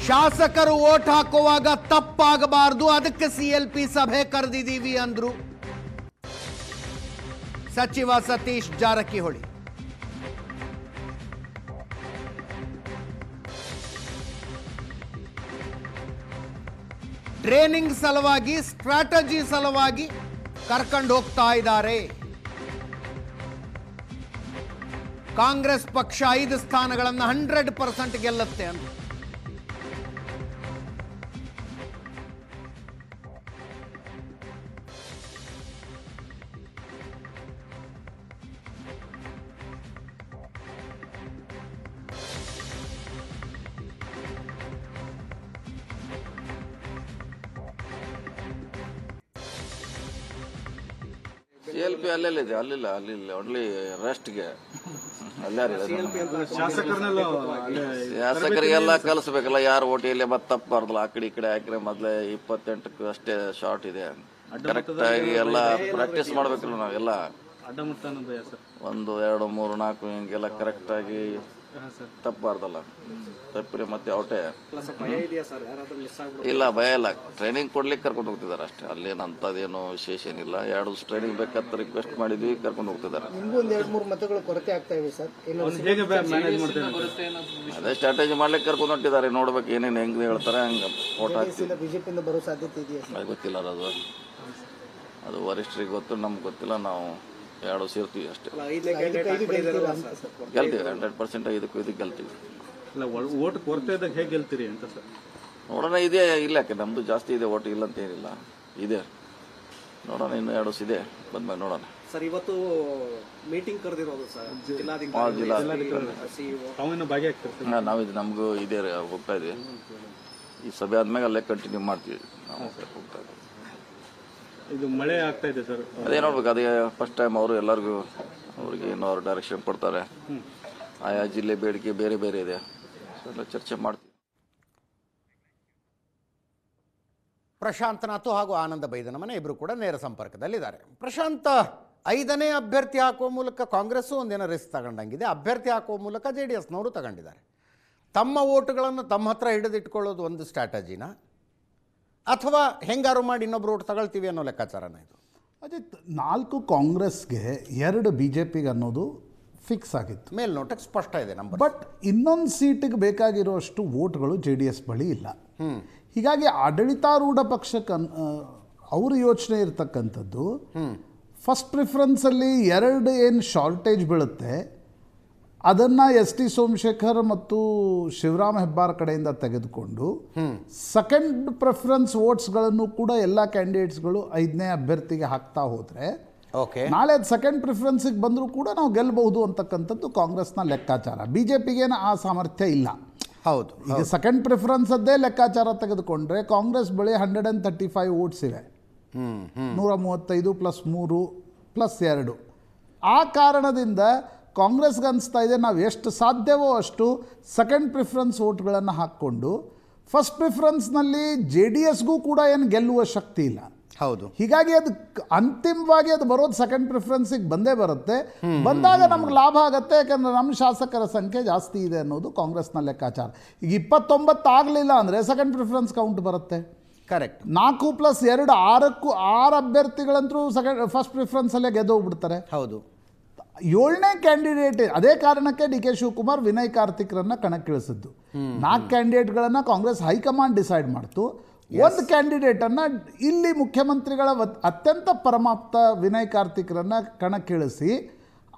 ಶಾಸಕರು ವೋಟ್ ಹಾಕುವಾಗ ತಪ್ಪಾಗಬಾರದು, ಅದಕ್ಕೆ ಸಿಎಲ್ಪಿ ಸಭೆ ಕರೆದಿದ್ದೀವಿ ಅಂದ್ರು ಸಚಿವ ಸತೀಶ್ ಜಾರಕಿಹೊಳಿ. ಟ್ರೇನಿಂಗ್ ಸಲುವಾಗಿ, ಸ್ಟ್ರಾಟಜಿ ಸಲುವಾಗಿ ಕರ್ಕೊಂಡು ಹೋಗ್ತಾ ಇದ್ದಾರೆ. ಕಾಂಗ್ರೆಸ್ ಪಕ್ಷ 5 ಸ್ಥಾನಗಳನ್ನು 100% ಗೆಲ್ಲುತ್ತೆ ಅಂತ. ಸಿಎಲ್ಪಿ ಅಲ್ಲಿದೆ, ಅಲ್ಲಿಲ್ಲ ಓನ್ಲಿ ರೆಸ್ಟ್ಗೆ ಶಾಸಕರಿಗೆಲ್ಲ ಕಲಿಸ್ಬೇಕಲ್ಲ, ಯಾರು ಓಟಿ ಇಲ್ಲಿ ಮತ್ತೆ ತಪ್ಪಾರ್ದಲ್ಲ. ಆ ಕಡೆ ಈ ಕಡೆ ಹಾಕಿದ್ರೆ ಮೊದ್ಲೇ 28ಕ್ಕೂ ಅಷ್ಟೇ ಶಾರ್ಟ್ ಇದೆ. ಕರೆಕ್ಟ್ ಆಗಿ ಎಲ್ಲ ಪ್ರಾಕ್ಟೀಸ್ ಮಾಡ್ಬೇಕಲ್ಲ ನಾವೆಲ್ಲ. 1 2 3 4 ಹಿಂಗೆಲ್ಲ ಕರೆಕ್ಟ್ ಆಗಿ ತಪ್ಪಾರ್ದಲ್ಲ. ತಪ್ಪಿರಿ ಮತ್ತೆ ಔಟೇ ಇಲ್ಲ, ಭಯ ಇಲ್ಲ. ಟ್ರೈನಿಂಗ್ ಕೊಡ್ಲಿಕ್ಕೆ ಕರ್ಕೊಂಡು ಹೋಗ್ತಿದ್ದಾರೆ ಅಷ್ಟೇ. ಅಲ್ಲೇನಂತದೇನು ವಿಶೇಷ ಏನಿಲ್ಲ. 2 ಟ್ರೈನಿಂಗ್ ಬೇಕಂತ ರಿಕ್ವೆಸ್ಟ್ ಮಾಡಿದ್ವಿ, ಕರ್ಕೊಂಡು ಹೋಗ್ತಿದ್ದಾರೆ. ಅದೇ ಸ್ಟ್ರಾಟಜಿ ಮಾಡ್ಲಿಕ್ಕೆ ಕರ್ಕೊಂಡು ಹೊಂಟಿದ್ದಾರೆ. ನೋಡ್ಬೇಕು ಏನೇನು ಹೆಂಗ್ ಹೇಳ್ತಾರೆ ಹಂಗ ಓಟ್ ಹಾಕ್ತೀವಿ. ಗೊತ್ತಿಲ್ಲ ಅದು ವರಿಷ್ಠರಿಗೆ ಗೊತ್ತು, ನಮ್ಗೆ ಗೊತ್ತಿಲ್ಲ. ನಾವು 2 ಸೇರ್ತೀವಿ ಅಷ್ಟೇ. ಗೆಲ್ತೀವಿ 100%. 5ಕ್ಕೂ ಗೆಲ್ತೀವಿ. ನೋಡೋಣ. ಇದೆ ಇಲ್ಲ, ಯಾಕೆ ನಮ್ದು ಜಾಸ್ತಿ ಇದೆ ಓಟ್, ಇಲ್ಲ ಅಂತ ಏನಿಲ್ಲ, ಇದೆ. ನೋಡೋಣ, ಇನ್ನು 2 ಇದೆ, ಬಂದ್ಮೇಲೆ ನೋಡೋಣ. ಸರ್, ಇವತ್ತು ಮೀಟಿಂಗ್ ಕರೆದಿರೋದು ಸರ್ ನಾವಿದೆ, ನಮಗೂ ಇದೆ, ಹೋಗ್ತಾ ಇದೀವಿ. ಈ ಸಭೆ ಆದ್ಮೇಲೆ ಅಲ್ಲೇ ಕಂಟಿನ್ಯೂ ಮಾಡ್ತೀವಿ. ನಾವು ಹೋಗ್ತಾ ಇದ್ದೀವಿ. ಇದು ಮಳೆ ಆಗ್ತಾ ಇದೆ ಸರ್, ಅದೇ ನೋಡ್ಬೇಕು. ಅದೇ ಫಸ್ಟ್ ಟೈಮ್ ಅವರು ಎಲ್ಲರಿಗೂ ಅವ್ರಿಗೆ ಇನ್ನೂ ಅವ್ರು ಡೈರೆಕ್ಷನ್ ಕೊಡ್ತಾರೆ. ಆಯಾ ಜಿಲ್ಲೆ ಬೇಡಿಕೆ ಬೇರೆ ಬೇರೆ ಇದೆ, ಎಲ್ಲ ಚರ್ಚೆ ಮಾಡ್ತೀವಿ. ಪ್ರಶಾಂತ್ ನಾಥು ಹಾಗೂ ಆನಂದ ಬೈದನಮನೆ ಇಬ್ಬರು ಕೂಡ ನೇರ ಸಂಪರ್ಕದಲ್ಲಿದ್ದಾರೆ. ಪ್ರಶಾಂತ್, 5ನೇ ಅಭ್ಯರ್ಥಿ ಹಾಕುವ ಮೂಲಕ ಕಾಂಗ್ರೆಸ್ಸು ಒಂದೇನೋ ರಿಸ್ಕ್ ತಗೊಂಡಂಗಿದೆ. ಅಭ್ಯರ್ಥಿ ಹಾಕುವ ಮೂಲಕ JDSನವರು ತಗೊಂಡಿದ್ದಾರೆ. ತಮ್ಮ ಓಟುಗಳನ್ನು ತಮ್ಮ ಹತ್ರ ಹಿಡಿದಿಟ್ಕೊಳ್ಳೋದು ಒಂದು ಸ್ಟ್ರಾಟಜಿನ, ಅಥವಾ ಹೆಂಗಾರು ಮಾಡಿ ಇನ್ನೊಬ್ರು ಓಟ್ ತಗೊಳ್ತೀವಿ ಅನ್ನೋ ಲೆಕ್ಕಾಚಾರನ ಇದು? ಅಜಿತ್, 4 ಕಾಂಗ್ರೆಸ್ಗೆ 2 BJPಗೆ ಅನ್ನೋದು ಫಿಕ್ಸ್ ಆಗಿತ್ತು. ಮೇಲ್ನೋಟಕ್ಕೆ ಸ್ಪಷ್ಟ ಇದೆ ನಂಬರ್. ಬಟ್ ಇನ್ನೊಂದು ಸೀಟಿಗೆ ಬೇಕಾಗಿರೋಷ್ಟು ವೋಟ್ಗಳು JDS ಬಳಿ ಇಲ್ಲ. ಹೀಗಾಗಿ ಆಡಳಿತಾರೂಢ ಪಕ್ಷಕ್ಕೆ ಅವ್ರ ಯೋಚನೆ ಇರ್ತಕ್ಕಂಥದ್ದು, ಫಸ್ಟ್ ಪ್ರಿಫರೆನ್ಸಲ್ಲಿ 2 ಏನು ಶಾರ್ಟೇಜ್ ಬೀಳುತ್ತೆ ಅದನ್ನು ST ಸೋಮಶೇಖರ್ ಮತ್ತು ಶಿವರಾಮ್ ಹೆಬ್ಬಾರ್ ಕಡೆಯಿಂದ ತೆಗೆದುಕೊಂಡು ಸೆಕೆಂಡ್ ಪ್ರಿಫರೆನ್ಸ್ ವೋಟ್ಸ್ಗಳನ್ನು ಕೂಡ ಎಲ್ಲ ಕ್ಯಾಂಡಿಡೇಟ್ಸ್ಗಳು 5ನೇ ಅಭ್ಯರ್ಥಿಗೆ ಹಾಕ್ತಾ ಹೋದರೆ ನಾಳೆ ಅದು ಸೆಕೆಂಡ್ ಪ್ರಿಫರೆನ್ಸಿಗೆ ಬಂದರೂ ಕೂಡ ನಾವು ಗೆಲ್ಲಬಹುದು ಅಂತಕ್ಕಂಥದ್ದು ಕಾಂಗ್ರೆಸ್ನ ಲೆಕ್ಕಾಚಾರ. BJPಗೇನು ಆ ಸಾಮರ್ಥ್ಯ ಇಲ್ಲ. ಹೌದು. ಈಗ ಸೆಕೆಂಡ್ ಪ್ರಿಫರೆನ್ಸದ್ದೇ ಲೆಕ್ಕಾಚಾರ ತೆಗೆದುಕೊಂಡ್ರೆ ಕಾಂಗ್ರೆಸ್ ಬಳಿ 135 ವೋಟ್ಸ್ ಇವೆ. 135 + 3 + 2. ಆ ಕಾರಣದಿಂದ ಕಾಂಗ್ರೆಸ್ಗೆ ಅನಿಸ್ತಾ ಇದೆ ನಾವು ಎಷ್ಟು ಸಾಧ್ಯವೋ ಅಷ್ಟು ಸೆಕೆಂಡ್ ಪ್ರಿಫರೆನ್ಸ್ ವೋಟ್ಗಳನ್ನು ಹಾಕ್ಕೊಂಡು, ಫಸ್ಟ್ ಪ್ರಿಫರೆನ್ಸ್ನಲ್ಲಿ JDSಗೂ ಕೂಡ ಏನು ಗೆಲ್ಲುವ ಶಕ್ತಿ ಇಲ್ಲ. ಹೌದು. ಹೀಗಾಗಿ ಅದು ಅಂತಿಮವಾಗಿ ಅದು ಬರೋದು ಸೆಕೆಂಡ್ ಪ್ರಿಫರೆನ್ಸಿಗೆ ಬಂದೇ ಬರುತ್ತೆ. ಬಂದಾಗ ನಮ್ಗೆ ಲಾಭ ಆಗುತ್ತೆ, ಯಾಕಂದರೆ ನಮ್ಮ ಶಾಸಕರ ಸಂಖ್ಯೆ ಜಾಸ್ತಿ ಇದೆ ಅನ್ನೋದು ಕಾಂಗ್ರೆಸ್ನ ಲೆಕ್ಕಾಚಾರ. ಈಗ 29 ಆಗಲಿಲ್ಲ ಅಂದರೆ ಸೆಕೆಂಡ್ ಪ್ರಿಫರೆನ್ಸ್ ಕೌಂಟ್ ಬರುತ್ತೆ. ಕರೆಕ್ಟ್. 4 + 2 6 ಅಭ್ಯರ್ಥಿಗಳಂತರೂ ಫಸ್ಟ್ ಪ್ರಿಫರೆನ್ಸಲ್ಲೇ ಗೆದ್ದೋಗ್ಬಿಡ್ತಾರೆ. ಹೌದು. 7ನೇ ಕ್ಯಾಂಡಿಡೇಟ್, ಅದೇ ಕಾರಣಕ್ಕೆ DK ಶಿವಕುಮಾರ್ ವಿನಯ್ ಕಾರ್ತಿಕ್ರನ್ನ ಕಣಕ್ಕಿಳಿಸಿದ್ದು. 4 ಕ್ಯಾಂಡಿಡೇಟ್ಗಳನ್ನು ಕಾಂಗ್ರೆಸ್ ಹೈಕಮಾಂಡ್ ಡಿಸೈಡ್ ಮಾಡ್ತು. ಒಂದು ಕ್ಯಾಂಡಿಡೇಟನ್ನು ಇಲ್ಲಿ ಮುಖ್ಯಮಂತ್ರಿಗಳ ಅತ್ಯಂತ ಪರಮಾಪ್ತ ವಿನಯ್ ಕಾರ್ತಿಕ್ರನ್ನ ಕಣಕ್ಕಿಳಿಸಿ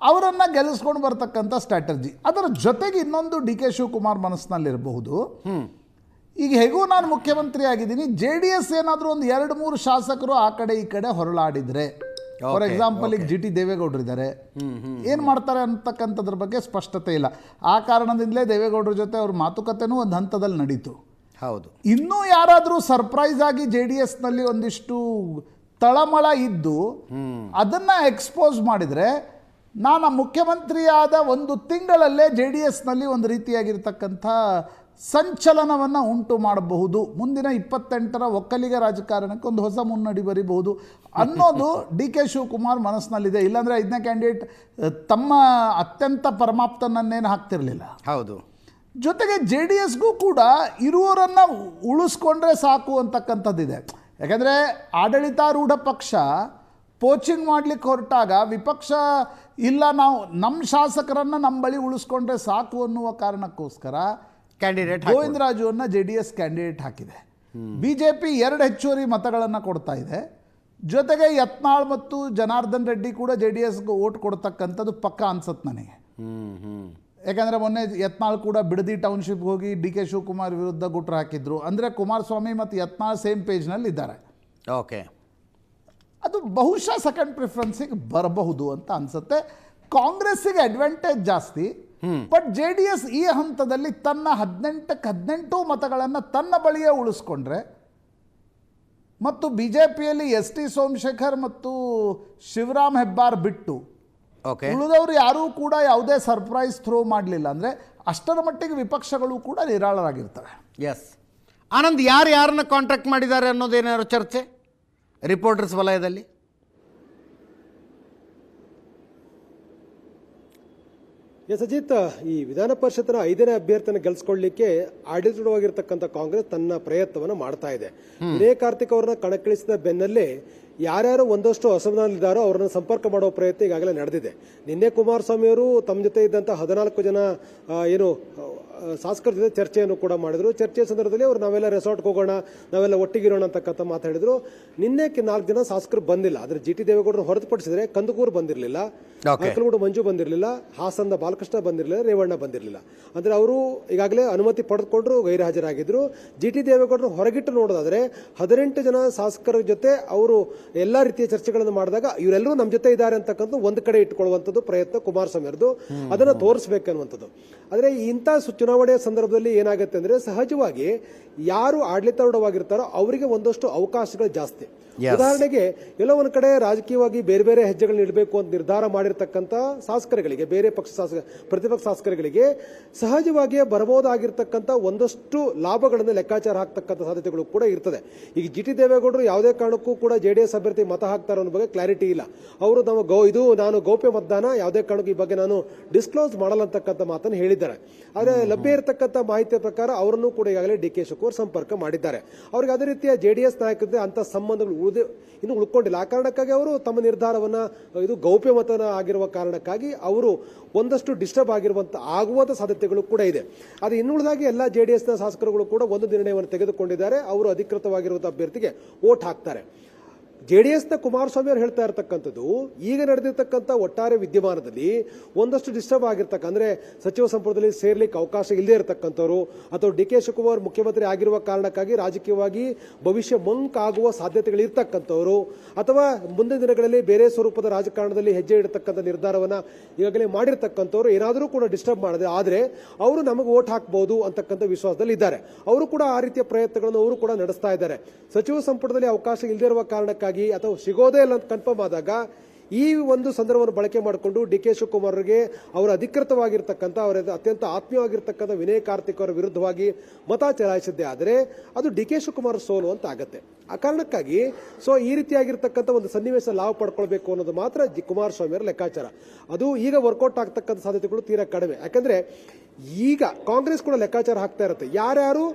ಅವರನ್ನು ಗೆಲ್ಲಿಸ್ಕೊಂಡು ಬರ್ತಕ್ಕಂಥ ಸ್ಟ್ರಾಟಜಿ. ಅದರ ಜೊತೆಗೆ ಇನ್ನೊಂದು DK ಶಿವಕುಮಾರ್ ಮನಸ್ಸಿನಲ್ಲಿರಬಹುದು, ಈಗ ಹೇಗೂ ನಾನು ಮುಖ್ಯಮಂತ್ರಿ ಆಗಿದ್ದೀನಿ, JDS ಏನಾದರೂ ಒಂದು 2-3 ಶಾಸಕರು ಆ ಕಡೆ ಈ ಕಡೆ ಹೊರಳಾಡಿದರೆ, ಫಾರ್ ಎಕ್ಸಾಂಪಲ್ ಈಗ GT ದೇವೇಗೌಡರು ಇದ್ದಾರೆ, ಏನು ಮಾಡ್ತಾರೆ ಅಂತಕ್ಕಂಥದ್ರ ಬಗ್ಗೆ ಸ್ಪಷ್ಟತೆ ಇಲ್ಲ. ಆ ಕಾರಣದಿಂದಲೇ ದೇವೇಗೌಡರ ಜೊತೆ ಅವ್ರ ಮಾತುಕತೆನೂ ಒಂದು ಹಂತದಲ್ಲಿ ನಡೀತು. ಹೌದು. ಇನ್ನೂ ಯಾರಾದರೂ ಸರ್ಪ್ರೈಸ್ ಆಗಿ JDSನಲ್ಲಿ ಒಂದಿಷ್ಟು ತಳಮಳ ಇದ್ದು ಅದನ್ನು ಎಕ್ಸ್ಪೋಸ್ ಮಾಡಿದರೆ, ನಾನು ಮುಖ್ಯಮಂತ್ರಿಯಾದ 1 ತಿಂಗಳಲ್ಲೇ JDSನಲ್ಲಿ ಒಂದು ರೀತಿಯಾಗಿರ್ತಕ್ಕಂಥ ಸಂಚಲನವನ್ನು ಉಂಟು ಮಾಡಬಹುದು. ಮುಂದಿನ 28ರ ಒಕ್ಕಲಿಗ ರಾಜಕಾರಣಕ್ಕೆ ಒಂದು ಹೊಸ ಮುನ್ನಡಿ ಬರೀಬಹುದು ಅನ್ನೋದು DK ಶಿವಕುಮಾರ್ ಮನಸ್ಸಿನಲ್ಲಿದೆ. ಇಲ್ಲಾಂದರೆ 5ನೇ ಕ್ಯಾಂಡಿಡೇಟ್ ತಮ್ಮ ಅತ್ಯಂತ ಪರಮಾಪ್ತನನ್ನೇನು ಹಾಕ್ತಿರಲಿಲ್ಲ. ಹೌದು. ಜೊತೆಗೆ ಜೆ ಡಿ ಎಸ್ಗೂ ಕೂಡ ಇರುವವರನ್ನು ಉಳಿಸ್ಕೊಂಡ್ರೆ ಸಾಕು ಅಂತಕ್ಕಂಥದ್ದಿದೆ. ಯಾಕಂದರೆ ಆಡಳಿತಾರೂಢ ಪಕ್ಷ ಪೋಚಿಂಗ್ ಮಾಡಲಿಕ್ಕೆ ಹೊರಟಾಗ ವಿಪಕ್ಷ ಇಲ್ಲ, ನಾವು ನಮ್ಮ ಶಾಸಕರನ್ನು ನಮ್ಮ ಬಳಿ ಉಳಿಸ್ಕೊಂಡ್ರೆ ಸಾಕು ಅನ್ನುವ ಕಾರಣಕ್ಕೋಸ್ಕರ ಕ್ಯಾಂಡಿಡೇಟ್ ಗೋವಿಂದರಾಜುವನ್ನು ಜೆ ಡಿ ಎಸ್ ಕ್ಯಾಂಡಿಡೇಟ್ ಹಾಕಿದೆ. BJP 2 ಹೆಚ್ಚುವರಿ ಮತಗಳನ್ನು ಕೊಡ್ತಾ ಇದೆ. ಜೊತೆಗೆ ಯತ್ನಾಳ್ ಮತ್ತು ಜನಾರ್ದನ್ ರೆಡ್ಡಿ ಕೂಡ ಜೆ ಡಿ ಎಸ್ಗೆ ಓಟ್ ಕೊಡ್ತಕ್ಕಂಥದ್ದು ಪಕ್ಕ ಅನ್ಸತ್ತೆ ನನಗೆ. ಯಾಕಂದರೆ ಮೊನ್ನೆ ಯತ್ನಾಳ್ ಕೂಡ ಬಿಡದಿ ಟೌನ್ಶಿಪ್ಗೆ ಹೋಗಿ DK ಶಿವಕುಮಾರ್ ವಿರುದ್ಧ ಗುಟ್ರು ಹಾಕಿದ್ರು. ಅಂದರೆ ಕುಮಾರಸ್ವಾಮಿ ಮತ್ತು ಯತ್ನಾಳ್ ಸೇಮ್ ಪೇಜ್ನಲ್ಲಿ ಇದ್ದಾರೆ. ಓಕೆ, ಅದು ಬಹುಶಃ ಸೆಕೆಂಡ್ ಪ್ರಿಫರೆನ್ಸಿಗೆ ಬರಬಹುದು ಅಂತ ಅನ್ಸುತ್ತೆ. ಕಾಂಗ್ರೆಸ್ಸಿಗೆ ಅಡ್ವಾಂಟೇಜ್ ಜಾಸ್ತಿ, ಬಟ್ ಜೆ ಡಿ ಎಸ್ ಈ ಹಂತದಲ್ಲಿ ತನ್ನ 18 ಮತಗಳನ್ನು ತನ್ನ ಬಳಿಯೇ ಉಳಿಸ್ಕೊಂಡ್ರೆ ಮತ್ತು BJPಯಲ್ಲಿ ST ಸೋಮಶೇಖರ್ ಮತ್ತು ಶಿವರಾಮ್ ಹೆಬ್ಬಾರ್ ಬಿಟ್ಟು ಓಕೆ, ಉಳಿದವರು ಯಾರೂ ಕೂಡ ಯಾವುದೇ ಸರ್ಪ್ರೈಸ್ ಥ್ರೋ ಮಾಡಲಿಲ್ಲ ಅಂದರೆ ಅಷ್ಟರ ಮಟ್ಟಿಗೆ ವಿಪಕ್ಷಗಳು ಕೂಡ ನಿರಾಳರಾಗಿರ್ತವೆ. ಎಸ್ ಆನಂದ್, ಯಾರನ್ನ ಕಾಂಟ್ಯಾಕ್ಟ್ ಮಾಡಿದ್ದಾರೆ ಅನ್ನೋದೇನಾದ್ರು ಚರ್ಚೆ ರಿಪೋರ್ಟರ್ಸ್ ವಲಯದಲ್ಲಿ? ಎಸ್ ಅಜಿತ್, ಈ ವಿಧಾನ ಪರಿಷತ್ನ 5ನೇ ಅಭ್ಯರ್ಥಿಯನ್ನು ಗೆಲ್ಸ್ಕೊಳ್ಳಿಕ್ಕೆ ಆಡಳಿತವಾಗಿರ್ತಕ್ಕಂಥ ಕಾಂಗ್ರೆಸ್ ತನ್ನ ಪ್ರಯತ್ನವನ್ನು ಮಾಡ್ತಾ ಇದೆ. ವಿನಯ್ ಕಾರ್ತಿಕ್ ಅವರನ್ನ ಕಣಕ್ಕಿಳಿಸಿದ ಬೆನ್ನಲ್ಲೇ ಯಾರ್ಯಾರು ಒಂದಷ್ಟು ಅಸಮಾಧಾನದಲ್ಲಿದ್ದಾರೋ ಅವರನ್ನು ಸಂಪರ್ಕ ಮಾಡುವ ಪ್ರಯತ್ನ ಈಗಾಗಲೇ ನಡೆದಿದೆ. ನಿನ್ನೆ ಕುಮಾರಸ್ವಾಮಿ ಅವರು ತಮ್ಮ ಜೊತೆ ಇದ್ದಂಥ 14 ಜನ ಶಾಸಕರ ಜೊತೆ ಚರ್ಚೆಯನ್ನು ಕೂಡ ಮಾಡಿದ್ರು. ಚರ್ಚೆ ಸಂದರ್ಭದಲ್ಲಿ ಅವರು ನಾವೆಲ್ಲ ರೆಸಾರ್ಟ್ಗೆ ಹೋಗೋಣ, ನಾವೆಲ್ಲ ಒಟ್ಟಿಗಿರೋಣ ಅಂತಕ್ಕಂಥ ಮಾತಾಡಿದ್ರು. ನಿನ್ನೆ 4 ಜನ ಶಾಸಕರು ಬಂದಿಲ್ಲ. ಆದರೆ GT ದೇವೇಗೌಡರು ಹೊರತುಪಡಿಸಿದ್ರೆ ಕಂದಕೂರು ಬಂದಿರಲಿಲ್ಲ, ಅಕ್ಕಲಗೂಡು ಮಂಜು ಬಂದಿರಲಿಲ್ಲ, ಹಾಸನದ ಬಾಲಕೃಷ್ಣ ಬಂದಿರಲಿಲ್ಲ, ರೇವಣ್ಣ ಬಂದಿರಲಿಲ್ಲ. ಅಂದರೆ ಅವರು ಈಗಾಗಲೇ ಅನುಮತಿ ಪಡೆದುಕೊಂಡ್ರು, ಗೈರುಹಾಜರಾಗಿದ್ರು. GT ದೇವೇಗೌಡರು ಹೊರಗಿಟ್ಟು ನೋಡೋದಾದ್ರೆ 18 ಜನ ಶಾಸಕರ ಜೊತೆ ಅವರು ಎಲ್ಲಾ ರೀತಿಯ ಚರ್ಚೆಗಳನ್ನು ಮಾಡಿದಾಗ ಇವರೆಲ್ಲರೂ ನಮ್ಮ ಜೊತೆ ಇದ್ದಾರೆ ಅಂತಕ್ಕಂಥ ಒಂದು ಕಡೆ ಇಟ್ಕೊಳ್ಳುವಂಥದ್ದು ಪ್ರಯತ್ನ ಕುಮಾರಸ್ವಾಮಿ ಅವರದು. ಅದನ್ನ ತೋರಿಸಬೇಕನ್ನುವಂಥದ್ದು. ಆದರೆ ಇಂಥ ಚುನಾವಣೆಯ ಸಂದರ್ಭದಲ್ಲಿ ಏನಾಗುತ್ತೆ ಅಂದ್ರೆ ಸಹಜವಾಗಿ ಯಾರು ಆಡಳಿತಾರೂಢವಾಗಿರ್ತಾರೋ ಅವರಿಗೆ ಒಂದಷ್ಟು ಅವಕಾಶಗಳು ಜಾಸ್ತಿ. ಉದಾಹರಣೆಗೆ ಎಲ್ಲೋ ಒಂದ್ ಕಡೆ ರಾಜಕೀಯವಾಗಿ ಬೇರೆ ಬೇರೆ ಹೆಜ್ಜೆಗಳನ್ನ ಇಡಬೇಕು ಅಂತ ನಿರ್ಧಾರ ಮಾಡಿರ್ತಕ್ಕಂಥ ಶಾಸಕರುಗಳಿಗೆ, ಬೇರೆ ಪಕ್ಷ ಪ್ರತಿಪಕ್ಷ ಶಾಸಕರುಗಳಿಗೆ ಸಹಜವಾಗಿಯೇ ಬರಬಹುದಾಗಿರ್ತಕ್ಕಂಥ ಒಂದಷ್ಟು ಲಾಭಗಳನ್ನು ಲೆಕ್ಕಾಚಾರ ಹಾಕ್ತಕ್ಕಂಥ ಸಾಧ್ಯತೆಗಳು ಕೂಡ ಇರ್ತದೆ. ಈಗ GT ದೇವೇಗೌಡರು ಯಾವುದೇ ಕಾರಣಕ್ಕೂ ಕೂಡ JDS ಅಭ್ಯರ್ಥಿ ಮತ ಹಾಕ್ತಾರೋ ಅನ್ನೋ ಬಗ್ಗೆ ಕ್ಲಾರಿಟಿ ಇಲ್ಲ. ಅವರು ನಾನು ಗೌಪ್ಯ ಮತದಾನ, ಯಾವುದೇ ಕಾರಣಕ್ಕೂ ಈ ಬಗ್ಗೆ ನಾನು ಡಿಸ್ಕ್ಲೋಸ್ ಮಾಡಲ್ಲ ಅಂತಕ್ಕಂಥ ಮಾತನ್ನು ಹೇಳಿದ್ದಾರೆ. ಆದರೆ ಲಭ್ಯ ಇರತಕ್ಕಂಥ ಮಾಹಿತಿಯ ಪ್ರಕಾರ ಅವರನ್ನು ಕೂಡ ಈಗಾಗಲೇ DK ಶಿವಕುಮಾರ್ ಸಂಪರ್ಕ ಮಾಡಿದ್ದಾರೆ. ಅವ್ರಿಗೆ ಅದೇ ರೀತಿಯ JDS ನಾಯಕರ ಅಂತ ಸಂಬಂಧಗಳು ಇನ್ನು ಉಳ್ಕೊಂಡಿಲ್ಲ. ಆ ಕಾರಣಕ್ಕಾಗಿ ಅವರು ತಮ್ಮ ನಿರ್ಧಾರವನ್ನ ಇದು ಗೌಪ್ಯ ಮತನ ಆಗಿರುವ ಕಾರಣಕ್ಕಾಗಿ ಅವರು ಒಂದಷ್ಟು ಡಿಸ್ಟರ್ಬ್ ಆಗುವಂತ ಸಾಧ್ಯತೆಗಳು ಕೂಡ ಇದೆ. ಅದು ಇನ್ನುಳಿದಾಗಿ ಎಲ್ಲ JDS ನ ಶಾಸಕರುಗಳು ಕೂಡ ಒಂದು ನಿರ್ಣಯವನ್ನು ತೆಗೆದುಕೊಂಡಿದ್ದಾರೆ. ಅವರು ಅಧಿಕೃತವಾಗಿರುವಂತಹ ಅಭ್ಯರ್ಥಿಗೆ ವೋಟ್ ಹಾಕ್ತಾರೆ. JDS ನ ಕುಮಾರಸ್ವಾಮಿ ಅವರು ಹೇಳ್ತಾ ಇರತಕ್ಕಂಥದ್ದು ಈಗ ನಡೆದಿರ್ತಕ್ಕಂಥ ಒಟ್ಟಾರೆ ವಿದ್ಯಮಾನದಲ್ಲಿ ಒಂದಷ್ಟು ಡಿಸ್ಟರ್ಬ್ ಆಗಿರ್ತಕ್ಕ, ಅಂದ್ರೆ ಸಚಿವ ಸಂಪುಟದಲ್ಲಿ ಸೇರ್ಲಿಕ್ಕೆ ಅವಕಾಶ ಇಲ್ಲದೆ ಇರತಕ್ಕಂಥವ್ರು ಅಥವಾ DK ಶಿವಕುಮಾರ್ ಮುಖ್ಯಮಂತ್ರಿ ಆಗಿರುವ ಕಾರಣಕ್ಕಾಗಿ ರಾಜಕೀಯವಾಗಿ ಭವಿಷ್ಯ ಮಂಕಾಗುವ ಸಾಧ್ಯತೆಗಳು ಇರ್ತಕ್ಕಂಥವ್ರು ಅಥವಾ ಮುಂದಿನ ದಿನಗಳಲ್ಲಿ ಬೇರೆ ಸ್ವರೂಪದ ರಾಜಕಾರಣದಲ್ಲಿ ಹೆಜ್ಜೆ ಇಡತಕ್ಕಂಥ ನಿರ್ಧಾರವನ್ನ ಈಗಾಗಲೇ ಮಾಡಿರ್ತಕ್ಕಂಥವ್ರು ಏನಾದರೂ ಕೂಡ ಡಿಸ್ಟರ್ಬ್ ಮಾಡಿದ್ರೆ ಆದ್ರೆ ಅವರು ನಮಗೆ ವೋಟ್ ಹಾಕಬಹುದು ಅಂತಕ್ಕಂಥ ವಿಶ್ವಾಸದಲ್ಲಿ ಇದ್ದಾರೆ. ಅವರು ಕೂಡ ಆ ರೀತಿಯ ಪ್ರಯತ್ನಗಳನ್ನು ಅವರು ಕೂಡ ನಡೆಸ್ತಾ ಇದ್ದಾರೆ. ಸಚಿವ ಸಂಪುಟದಲ್ಲಿ ಅವಕಾಶ ಇಲ್ಲದೆ ಇರುವ ಕಾರಣಕ್ಕಾಗಿ ಅಥವಾ ಸಿಗೋದೇ ಇಲ್ಲ ಅಂತ ಕನ್ಫರ್ಮ್ ಆದಾಗ ಈ ಒಂದು ಸಂದರ್ಭವನ್ನು ಬಳಕೆ ಮಾಡಿಕೊಂಡು DK ಶಿವಕುಮಾರ್ ಅವರಿಗೆ ಅವರ ಅಧಿಕೃತವಾಗಿರ್ತಕ್ಕಂಥ ಅವರ ಅತ್ಯಂತ ಆತ್ಮೀಯವಾಗಿರ್ತಕ್ಕಂಥ ವಿನಯ್ ಕಾರ್ತಿಕ್ ಅವರ ವಿರುದ್ಧವಾಗಿ ಮತ ಚಲಾಯಿಸಿದ್ದೇ ಆದರೆ ಅದು DK ಶಿವಕುಮಾರ್ ಸೋಲು ಅಂತ ಆಗತ್ತೆ. ಆ ಕಾರಣಕ್ಕಾಗಿ ಈ ರೀತಿಯಾಗಿರ್ತಕ್ಕಂಥ ಒಂದು ಸನ್ನಿವೇಶ ಲಾಭ ಪಡ್ಕೊಳ್ಬೇಕು ಅನ್ನೋದು ಮಾತ್ರ ಕುಮಾರಸ್ವಾಮಿ ಅವರ ಲೆಕ್ಕಾಚಾರ. ಅದು ಈಗ ವರ್ಕೌಟ್ ಆಗ್ತಕ್ಕಂಥ ಸಾಧ್ಯತೆಗಳು ತೀರಾ ಕಡಿಮೆ. ಯಾಕಂದ್ರೆ ಈಗ ಕಾಂಗ್ರೆಸ್ ಕೂಡ ಲೆಕ್ಕಾಚಾರ ಹಾಕ್ತಾ ಇರುತ್ತೆ. ಯಾರ್ಯಾರು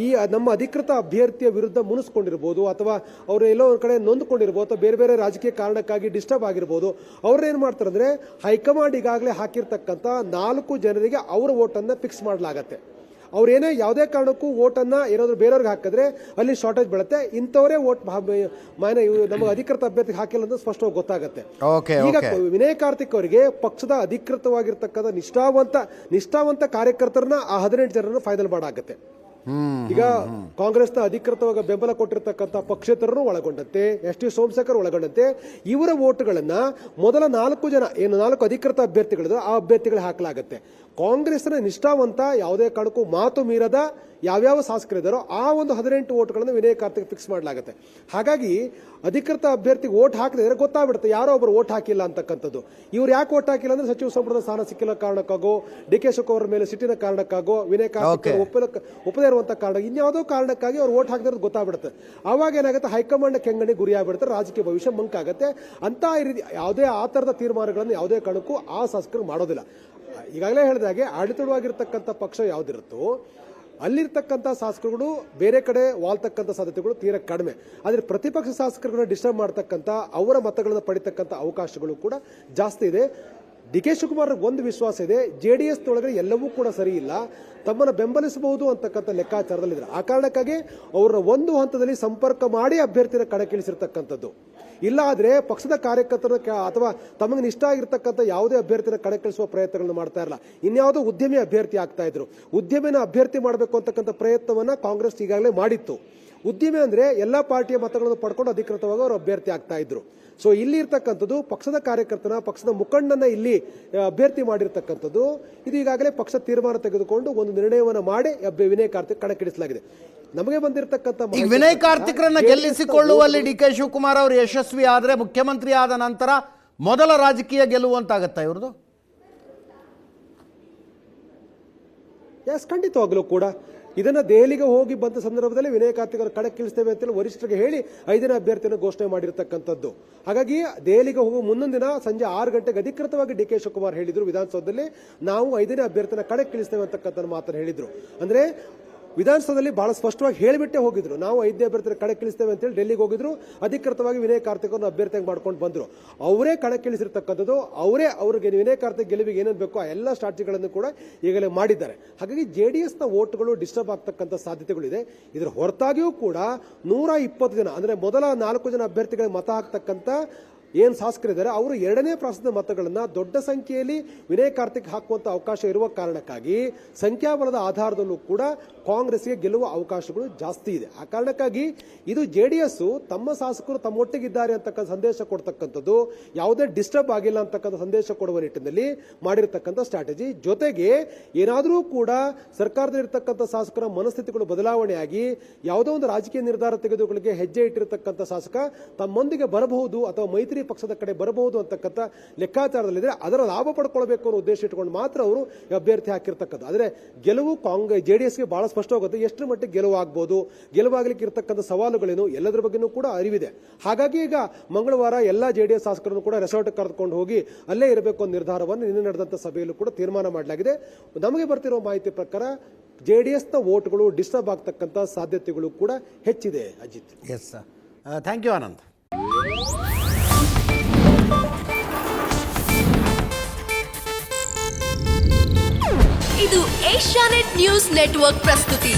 ಈ ನಮ್ಮ ಅಧಿಕೃತ ಅಭ್ಯರ್ಥಿಯ ವಿರುದ್ಧ ಮುನಿಸ್ಕೊಂಡಿರ್ಬೋದು ಅಥವಾ ಅವರು ಎಲ್ಲೋ ಒಂದು ಕಡೆ ನೊಂದ್ಕೊಂಡಿರ್ಬೋದು ಅಥವಾ ಬೇರೆ ಬೇರೆ ರಾಜಕೀಯ ಕಾರಣಕ್ಕಾಗಿ ಡಿಸ್ಟರ್ಬ್ ಆಗಿರ್ಬೋದು, ಅವ್ರೇನ್ ಮಾಡ್ತಾರೆ ಅಂದ್ರೆ ಹೈಕಮಾಂಡ್ ಈಗಾಗಲೇ ಹಾಕಿರ್ತಕ್ಕಂಥ 4 ಜನರಿಗೆ ಅವರ ವೋಟನ್ನು ಫಿಕ್ಸ್ ಮಾಡಲಾಗತ್ತೆ. ಅವ್ರೇನೇ ಯಾವುದೇ ಕಾರಣಕ್ಕೂ ವೋಟನ್ನ ಏನಾದ್ರು ಬೇರೆಯವ್ರಿಗೆ ಹಾಕಿದ್ರೆ ಅಲ್ಲಿ ಶಾರ್ಟೇಜ್ ಬೀಳುತ್ತೆ. ಇಂಥವರೇ ವೋಟ್ ನಮಗೆ ಅಧಿಕೃತ ಅಭ್ಯರ್ಥಿಗೆ ಹಾಕಿಲ್ಲ ಅಂತ ಸ್ಪಷ್ಟವಾಗಿ ಗೊತ್ತಾಗುತ್ತೆ. ಈಗ ವಿನಯ್ ಕಾರ್ತಿಕ್ ಅವರಿಗೆ ಪಕ್ಷದ ಅಧಿಕೃತವಾಗಿರ್ತಕ್ಕಂಥ ನಿಷ್ಠಾವಂತ ಕಾರ್ಯಕರ್ತರನ್ನ ಆ 18 ಜನರನ್ನು ಫೈನಲ್ ಮಾಡಾಗತ್ತೆ. ಈಗ ಕಾಂಗ್ರೆಸ್ನ ಅಧಿಕೃತವಾಗಿ ಬೆಂಬಲ ಕೊಟ್ಟಿರ್ತಕ್ಕಂಥ ಪಕ್ಷೇತರರು ಒಳಗೊಂಡಂತೆ ST ಸೋಮಶೇಖರ್ ಒಳಗೊಂಡಂತೆ ಇವರ ವೋಟ್ಗಳನ್ನ ಮೊದಲ 4 ಜನ ಏನು 4 ಅಧಿಕೃತ ಅಭ್ಯರ್ಥಿಗಳಿದ್ರು ಆ ಅಭ್ಯರ್ಥಿಗಳಿಗೆ ಹಾಕಲಾಗುತ್ತೆ. ಕಾಂಗ್ರೆಸ್ನ ನಿಷ್ಠಾವಂತ ಯಾವುದೇ ಕಾರಣಕ್ಕೂ ಮಾತು ಮೀರದ ಯಾವ್ಯಾವ ಶಾಸಕರಿದ್ದಾರೋ ಆ ಒಂದು 18 ವೋಟ್ಗಳನ್ನು ವಿನಯ್ ಕಾರ್ತಿಕ್ ಫಿಕ್ಸ್ ಮಾಡಲಾಗುತ್ತೆ. ಹಾಗಾಗಿ ಅಧಿಕೃತ ಅಭ್ಯರ್ಥಿಗೆ ವೋಟ್ ಹಾಕಿದ್ರೆ ಗೊತ್ತಾಗ್ಬಿಡುತ್ತೆ ಯಾರೋ ಒಬ್ಬರು ವೋಟ್ ಹಾಕಿಲ್ಲ ಅಂತಕ್ಕಂಥದ್ದು. ಇವ್ರು ಯಾಕೆ ವೋಟ್ ಹಾಕಿಲ್ಲ ಅಂದ್ರೆ ಸಚಿವ ಸಂಪುಟದ ಸ್ಥಾನ ಸಿಕ್ಕಿಲ್ಲ ಕಾರಣಕ್ಕಾಗೋ, DK ಶಿವಕುಮಾರ್ ಮೇಲೆ ಸಿಟ್ಟಿನ ಕಾರಣಕ್ಕಾಗೋ, ವಿನಯ್ ಕಾರ್ತಿಕ್ ಒಪ್ಪದೇ ಇರುವಂತ ಕಾರಣ, ಇನ್ಯಾವುದೋ ಕಾರಣಕ್ಕಾಗಿ ಅವ್ರು ವೋಟ್ ಹಾಕಿದ್ರೆ ಗೊತ್ತಾಗ್ಬಿಡುತ್ತೆ. ಆವಾಗ ಏನಾಗುತ್ತೆ, ಹೈಕಮಾಂಡ್ ಕೆಂಗಣಿ ಗುರಿಯಾಗ್ಬಿಡುತ್ತೆ, ರಾಜಕೀಯ ಭವಿಷ್ಯ ಮಂಕಾಗುತ್ತೆ. ಅಂತ ಯಾವುದೇ ಆ ತರದ ತೀರ್ಮಾನಗಳನ್ನು ಯಾವುದೇ ಕಾರಣಕ್ಕೂ ಆ ಶಾಸಕರು ಮಾಡೋದಿಲ್ಲ. ಈಗಾಗಲೇ ಹೇಳಿದ ಹಾಗೆ ಆಡಳಿತವಾಗಿರ್ತಕ್ಕಂಥ ಪಕ್ಷ ಯಾವುದಿರುತ್ತೋ ಅಲ್ಲಿರ್ತಕ್ಕಂಥ ಶಾಸಕರುಗಳು ಬೇರೆ ಕಡೆ ವಾಲ್ತಕ್ಕಂಥ ಸಾಧ್ಯತೆಗಳು ತೀರಾ ಕಡಿಮೆ. ಆದರೆ ಪ್ರತಿಪಕ್ಷ ಶಾಸಕರುಗಳನ್ನ ಡಿಸ್ಟರ್ಬ್ ಮಾಡ್ತಕ್ಕಂಥ ಅವರ ಮತಗಳನ್ನು ಪಡಿತಕ್ಕಂಥ ಅವಕಾಶಗಳು ಕೂಡ ಜಾಸ್ತಿ ಇದೆ. ಡಿ.ಕೆ. ಶಿವಕುಮಾರ್ ಒಂದು ವಿಶ್ವಾಸ ಇದೆ, JDS ಒಳಗಡೆ ಎಲ್ಲವೂ ಕೂಡ ಸರಿ ಇಲ್ಲ, ತಮ್ಮನ್ನು ಬೆಂಬಲಿಸಬಹುದು ಅಂತಕ್ಕಂಥ ಲೆಕ್ಕಾಚಾರದಲ್ಲಿದ್ದಾರೆ. ಆ ಕಾರಣಕ್ಕಾಗಿ ಅವರ ಒಂದು ಹಂತದಲ್ಲಿ ಸಂಪರ್ಕ ಮಾಡಿ ಅಭ್ಯರ್ಥಿನ ಕಣಕ್ಕಿಳಿಸಿರ್ತಕ್ಕಂಥದ್ದು. ಇಲ್ಲ ಆದ್ರೆ ಪಕ್ಷದ ಕಾರ್ಯಕರ್ತರ ಅಥವಾ ತಮಗೆ ಇಷ್ಟ ಆಗಿರ್ತಕ್ಕಂಥ ಯಾವುದೇ ಅಭ್ಯರ್ಥಿನ ಕಣಕ್ಕಿಳಿಸುವ ಪ್ರಯತ್ನಗಳನ್ನು ಮಾಡ್ತಾ ಇರಲ್ಲ. ಇನ್ಯಾವುದೋ ಉದ್ಯಮಿ ಅಭ್ಯರ್ಥಿ ಆಗ್ತಾ ಇದ್ರು. ಉದ್ಯಮಿನ ಅಭ್ಯರ್ಥಿ ಮಾಡಬೇಕು ಅಂತಕ್ಕಂಥ ಪ್ರಯತ್ನವನ್ನ ಕಾಂಗ್ರೆಸ್ ಈಗಾಗಲೇ ಮಾಡಿತ್ತು. ಉದ್ಯಮಿ ಅಂದ್ರೆ ಎಲ್ಲಾ ಪಾರ್ಟಿಯ ಮತಗಳನ್ನು ಪಡ್ಕೊಂಡು ಅಧಿಕೃತವಾಗಿ ಅವರು ಅಭ್ಯರ್ಥಿ ಆಗ್ತಾ ಇದ್ರು. ಸೊ ಇಲ್ಲಿ ಇರ್ತಕ್ಕಂಥದ್ದು ಪಕ್ಷದ ಕಾರ್ಯಕರ್ತನ, ಪಕ್ಷದ ಮುಖಂಡನ ಇಲ್ಲಿ ಅಭ್ಯರ್ಥಿ ಮಾಡಿರ್ತಕ್ಕಂಥದ್ದು. ಇದು ಈಗಾಗಲೇ ಪಕ್ಷ ತೀರ್ಮಾನ ತೆಗೆದುಕೊಂಡು ಒಂದು ನಿರ್ಣಯವನ್ನು ಮಾಡಿ ವಿನಯ್ ಕಾರ್ತಿಕ್ ಕಣಕ್ಕಿಳಿಸಲಾಗಿದೆ. ನಮಗೆ ಬಂದಿರತಕ್ಕಂಥ ಈಗ ವಿನಯ್ ಕಾರ್ತಿಕ್ರನ್ನ ಗೆಲ್ಲಿಸಿಕೊಳ್ಳುವಲ್ಲಿ ಡಿ.ಕೆ. ಶಿವಕುಮಾರ್ ಅವರು ಯಶಸ್ವಿ ಆದರೆ ಮುಖ್ಯಮಂತ್ರಿ ಆದ ನಂತರ ಮೊದಲ ರಾಜಕೀಯ ಗೆಲ್ಲುವಂತಾಗತ್ತಾ ಇವ್ರದ್ದು? ಎಸ್, ಖಂಡಿತವಾಗ್ಲೂ ಕೂಡ ಇದನ್ನ ದೆಹಲಿಗೆ ಹೋಗಿ ಬಂದ ಸಂದರ್ಭದಲ್ಲಿ ವಿನಯ್ ಕಾರ್ತಿಕ್ ಅವರು ಕಣಕ್ಕಿಳಿಸ್ತೇವೆ ಅಂತೇಳಿ ವರಿಷ್ಠರಿಗೆ ಹೇಳಿ 5ನೇ ಅಭ್ಯರ್ಥಿಯನ್ನು ಘೋಷಣೆ ಮಾಡಿರ್ತಕ್ಕಂಥದ್ದು. ಹಾಗಾಗಿ ದೆಹಲಿಗೆ ಹೋಗುವ ಮುನ್ನೊಂದು ದಿನ ಸಂಜೆ 6 ಗಂಟೆಗೆ ಅಧಿಕೃತವಾಗಿ ಡಿ.ಕೆ. ಶಿವಕುಮಾರ್ ಹೇಳಿದ್ರು ವಿಧಾನಸೌಧದಲ್ಲಿ, ನಾವು 5ನೇ ಅಭ್ಯರ್ಥಿನ ಕಣಕ್ಕಿಳಿಸ್ತೇವೆ ಅಂತಕ್ಕಂಥ ಮಾತನ್ನು ಹೇಳಿದ್ರು. ಅಂದ್ರೆ ವಿಧಾನಸೌಧದಲ್ಲಿ ಬಹಳ ಸ್ಪಷ್ಟವಾಗಿ ಹೇಳಿಬಿಟ್ಟೆ ಹೋಗಿದ್ರು, ನಾವು 5ನೇ ಅಭ್ಯರ್ಥಿನ ಕಣಕ್ಕಿಳಿಸ್ತೇವೆ ಅಂತೇಳಿ ಡೆಲ್ಲಿಗೆ ಹೋಗಿದ್ರು. ಅಧಿಕೃತವಾಗಿ ವಿನಯ್ ಕಾರ್ತಿಕ್ ಅವರನ್ನು ಅಭ್ಯರ್ಥಿಯಾಗಿ ಮಾಡ್ಕೊಂಡು ಬಂದ್ರು. ಅವರೇ ಕಣಕ್ಕಿಳಿಸಿರ್ತಕ್ಕಂಥದ್ದು, ಅವರೇ ಅವ್ರಿಗೆ ವಿನಯ್ ಕಾರ್ತಿಕ್ ಗೆಲುವಿಗೆ ಏನೇನು ಬೇಕೋ ಆ ಎಲ್ಲ ಸ್ಟ್ರಾಟಜಿಗಳನ್ನು ಕೂಡ ಈಗಲೇ ಮಾಡಿದ್ದಾರೆ. ಹಾಗಾಗಿ JDS ನ ವೋಟ್ಗಳು ಡಿಸ್ಟರ್ಬ್ ಆಗ್ತಕ್ಕಂಥ ಸಾಧ್ಯತೆಗಳಿದೆ. ಇದರ ಹೊರತಾಗಿಯೂ ಕೂಡ 120 ಜನ ಅಂದ್ರೆ ಮೊದಲ 4 ಜನ ಅಭ್ಯರ್ಥಿಗಳಿಗೆ ಮತ ಹಾಕ್ತಕ್ಕಂಥ ಏನ್ ಶಾಸಕರಿದ್ದಾರೆ ಅವರು 2ನೇ ಪ್ರಾಸದ ಮತಗಳನ್ನ ದೊಡ್ಡ ಸಂಖ್ಯೆಯಲ್ಲಿ ವಿನಯ್ ಕಾರ್ತಿಕ್ ಹಾಕುವಂತ ಅವಕಾಶ ಇರುವ ಕಾರಣಕ್ಕಾಗಿ ಸಂಖ್ಯಾಬಲದ ಆಧಾರದಲ್ಲೂ ಕೂಡ ಕಾಂಗ್ರೆಸ್ಗೆ ಗೆಲ್ಲುವ ಅವಕಾಶಗಳು ಜಾಸ್ತಿ ಇದೆ. ಆ ಕಾರಣಕ್ಕಾಗಿ ಇದು JDS ತಮ್ಮ ಶಾಸಕರು ತಮ್ಮೊಟ್ಟಿಗಿದ್ದಾರೆ ಅಂತಕ್ಕಂಥ ಸಂದೇಶ ಕೊಡ್ತಕ್ಕಂಥದ್ದು, ಯಾವುದೇ ಡಿಸ್ಟರ್ಬ್ ಆಗಿಲ್ಲ ಅಂತಕ್ಕಂಥ ಸಂದೇಶ ಕೊಡುವ ನಿಟ್ಟಿನಲ್ಲಿ ಮಾಡಿರತಕ್ಕಂಥ ಸ್ಟ್ರಾಟಜಿ. ಜೊತೆಗೆ ಏನಾದರೂ ಕೂಡ ಸರ್ಕಾರದಲ್ಲಿರ್ತಕ್ಕಂಥ ಶಾಸಕರ ಮನಸ್ಥಿತಿಗಳು ಬದಲಾವಣೆಯಾಗಿ ಯಾವುದೋ ಒಂದು ರಾಜಕೀಯ ನಿರ್ಧಾರ ತೆಗೆದುಕೊಳ್ಳಿಕ್ಕೆ ಹೆಜ್ಜೆ ಇಟ್ಟಿರತಕ್ಕಂಥ ಶಾಸಕ ತಮ್ಮೊಂದಿಗೆ ಬರಬಹುದು ಅಥವಾ ಮೈತ್ರಿ ಪಕ್ಷದ ಕಡೆ ಬರಬಹುದು ಅಂತಕ್ಕಂಥ ಲೆಕ್ಕಾಚಾರದಲ್ಲಿದೆ. ಅದರ ಲಾಭ ಪಡ್ಕೊಳ್ಬೇಕು ಅನ್ನೋ ಉದ್ದೇಶ ಇಟ್ಟುಕೊಂಡು ಮಾತ್ರ ಅವರು ಅಭ್ಯರ್ಥಿ ಹಾಕಿರ್ತಕ್ಕಂಥ. ಆದರೆ ಗೆಲುವು JDSಗೆ ಬಹಳ ಸ್ಪಷ್ಟವಾಗುತ್ತೆ. ಎಷ್ಟು ಮಟ್ಟಿಗೆ ಗೆಲುವು ಆಗ್ಬೋದು, ಗೆಲುವಾಗಲಿಕ್ಕೆ ಇರತಕ್ಕಂಥ ಸವಾಲುಗಳೇನು ಎಲ್ಲದರ ಬಗ್ಗೆನೂ ಕೂಡ ಅರಿವಿದೆ. ಹಾಗಾಗಿ ಈಗ ಮಂಗಳವಾರ ಎಲ್ಲ JDS ಶಾಸಕರನ್ನು ಕೂಡ ರೆಸಾರ್ಟ್ ಕರೆದುಕೊಂಡು ಹೋಗಿ ಅಲ್ಲೇ ಇರಬೇಕು ಅನ್ನೋ ನಿರ್ಧಾರವನ್ನು ನಿನ್ನೆ ನಡೆದಂಥ ಸಭೆಯಲ್ಲೂ ಕೂಡ ತೀರ್ಮಾನ ಮಾಡಲಾಗಿದೆ. ನಮಗೆ ಬರ್ತಿರೋ ಮಾಹಿತಿ ಪ್ರಕಾರ JDS ನ ವೋಟ್ಗಳು ಡಿಸ್ಟರ್ಬ್ ಆಗ್ತಕ್ಕಂಥ ಸಾಧ್ಯತೆಗಳು ಕೂಡ ಹೆಚ್ಚಿದೆ. Ajit. Yes sir, thank you Anand. ಇದು ಏಷ್ಯಾನೆಟ್ ನ್ಯೂಸ್ ನೆಟ್ವರ್ಕ್ ಪ್ರಸ್ತುತಿ.